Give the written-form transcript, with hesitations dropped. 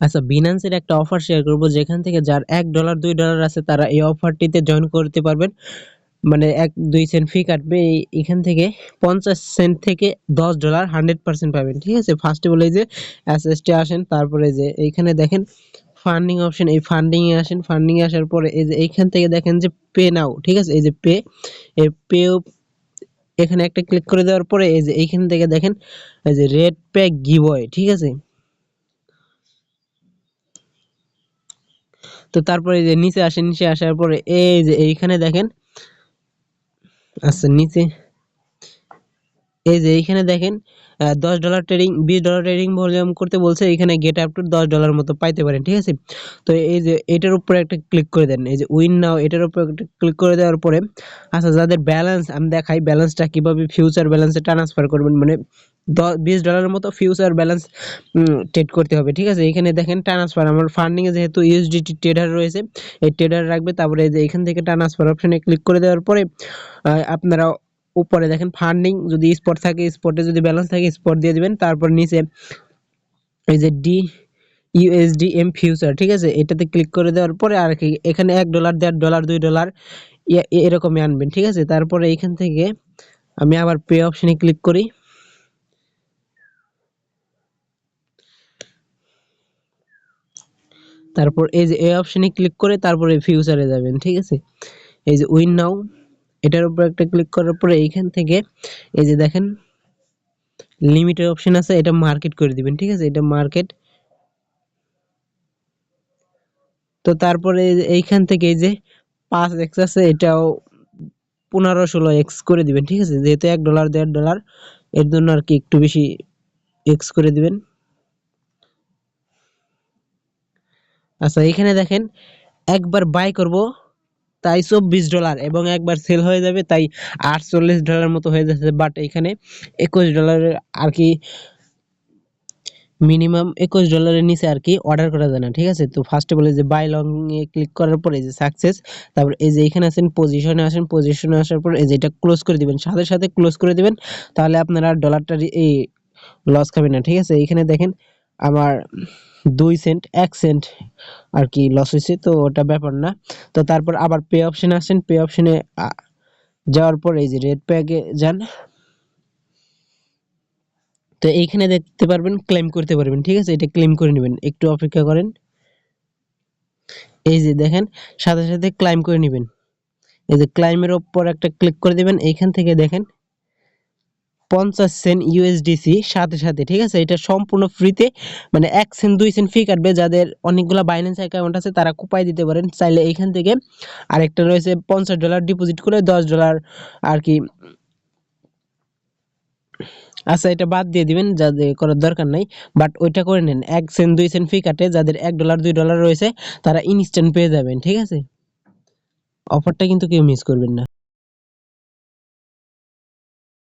আচ্ছা, বিনান্সের একটা offer share করব, যেখান থেকে যার $1 $2 আছে তারা এই অফারটিতে জয়েন করতে পারবেন। মানে 1-2 সেন্ট ফি কাটবে। এখান থেকে 50 সেন্ট থেকে $10 100% পাবেন। ঠিক আছে, ফার্স্টে বলে যে এসএসটি আসেন, তারপরে যে এইখানে দেখেন ফান্ডিং অপশন, এই ফান্ডিং এ আসেন। ফান্ডিং এ আসার পরে এই যে এইখান থেকে দেখেন যে পে নাও, ঠিক আছে, এই যে পে, এই পে এখানে একটা ক্লিক করে দেওয়ার পরে এই যে এইখান থেকে দেখেন এই যে রেড প্যাক গিভওয়ে, ঠিক আছে। তো তারপরে এই যে নিচে আসেন, নিচে আসার পরে এই যে এইখানে দেখেন, আচ্ছা নিচে এই যে এইখানে দেখেন $10 ট্রেডিং, $20 ট্রেডিং ভলিউম করতে বলছে, এখানে গেট আপ টু $10 মতো পাইতে পারেন। ঠিক আছে, তো এই যে এটার উপরে একটা ক্লিক করে দেন, এই যে উইন নাও এটার উপরে একটা ক্লিক করে দেওয়ার পরে আচ্ছা যাদের ব্যালেন্স, আমি দেখাই ব্যালেন্সটা কিভাবে ফিউচার ব্যালেন্সে ট্রান্সফার করবেন। মানে $20 মতো ফিউচার ব্যালেন্স ট্রেড করতে হবে। ঠিক আছে, এখানে দেখেন ট্রান্সফার, আমার ফান্ডিং এ যেহেতু ইউএসডিটি ট্রেডার রয়েছে, এই ট্রেডার রাখবে। তারপরে এই যে এখান থেকে ট্রান্সফার অপশনে ক্লিক করে দেওয়ার পরে আপনারা উপরে দেখেন ফান্ডিং, যদি স্পট থাকে স্পটে, যদি ব্যালেন্স থাকে স্পট দিয়ে দিবেন। তারপর নিচে এই যে ডি ইউএসডিএম ফিউচার, ঠিক আছে, এটাতে ক্লিক করে দেওয়ার পরে আর কি এখানে $1 $1.5 $2 এরকমই আনবেন। ঠিক আছে, তারপরে এখান থেকে আমি আবার পে অপশনে ক্লিক করি। তারপর এই যে এই অপশনে ক্লিক করে তারপরে ফিউচারে যাবেন। ঠিক আছে, এই যে উইন নাও এটার উপর একটা ক্লিক করার পরে এইখান থেকে এই যে দেখেন লিমিটের অপশন আছে, এটা মার্কেট করে দিবেন। ঠিক আছে, এটা মার্কেট। তো তারপরে এইখান থেকে এই যে 5x আছে, এটাও 15-16x করে দিবেন। ঠিক আছে, যেহেতু $1 $1.5 এর জন্য আর কি একটু বেশি এক্স করে দিবেন। আচ্ছা, এখানে দেখেন একবার বাই করব তাই $24 এবং একবার সেল হয়ে যাবে তাই $48 মতো হয়ে যাচ্ছে। বাট এখানে $21 আর কি মিনিমাম $21 নিচে আর কি অর্ডার করা যায় না। ঠিক আছে, তো ফার্স্টে বলে যে বাই লং এ ক্লিক করার পরে যে সাকসেস, তারপর এই যে এখানে আছেন পজিশনে আসেন, পজিশনে আসার পর এই যে এটা ক্লোজ করে দিবেন, সাথে সাথে ক্লোজ করে দিবেন, তাহলে আপনারা ডলারটা এই লস খাবেন না। ঠিক আছে, এখানে দেখেন আমার 2 সেন্ট 1 সেন্ট আর কি লস হয়েছে, তো ওটা ব্যাপার না। তো তারপর আবার পে অপশনে আসেন, পে অপশনে যাওয়ার পর এই যে রেড প্যাকে যান। তো এইখানে দেখতে পারবেন ক্লেম করতে পারবেন। ঠিক আছে, এটা ক্লেম করে নেবেন, একটু অপেক্ষা করেন। এই যে দেখেন সাথে সাথে ক্লাইম করে নেবেন। এই যে ক্লাইমের উপর একটা ক্লিক করে দিবেন, এইখান থেকে দেখেন 50 সেন্ট ইউএসডিসি সাথে সাথে। ঠিক আছে, এটা সম্পূর্ণ ফ্রিতে, মানে 1 সেন্ট 2 সেন্ট ফি কাটবে। যাদের অনেকগুলো বাইন্যান্স অ্যাকাউন্ট আছে তারা কুপাই দিতে পারেন চাইলে। এইখান থেকে আরেকটা রয়েছে $50 ডিপোজিট করে $10 আর কি। আচ্ছা, এটা বাদ দিয়ে দিবেন, যাদের করার দরকার নাই। বাট ওইটা করে নেন, 1 সেন্ট 2 সেন্ট ফি কাটে। যাদের $1 $2 রয়েছে তারা ইনস্ট্যান্ট পেয়ে যাবেন। ঠিক আছে, অফারটা কিন্তু কেউ মিস করবেন না।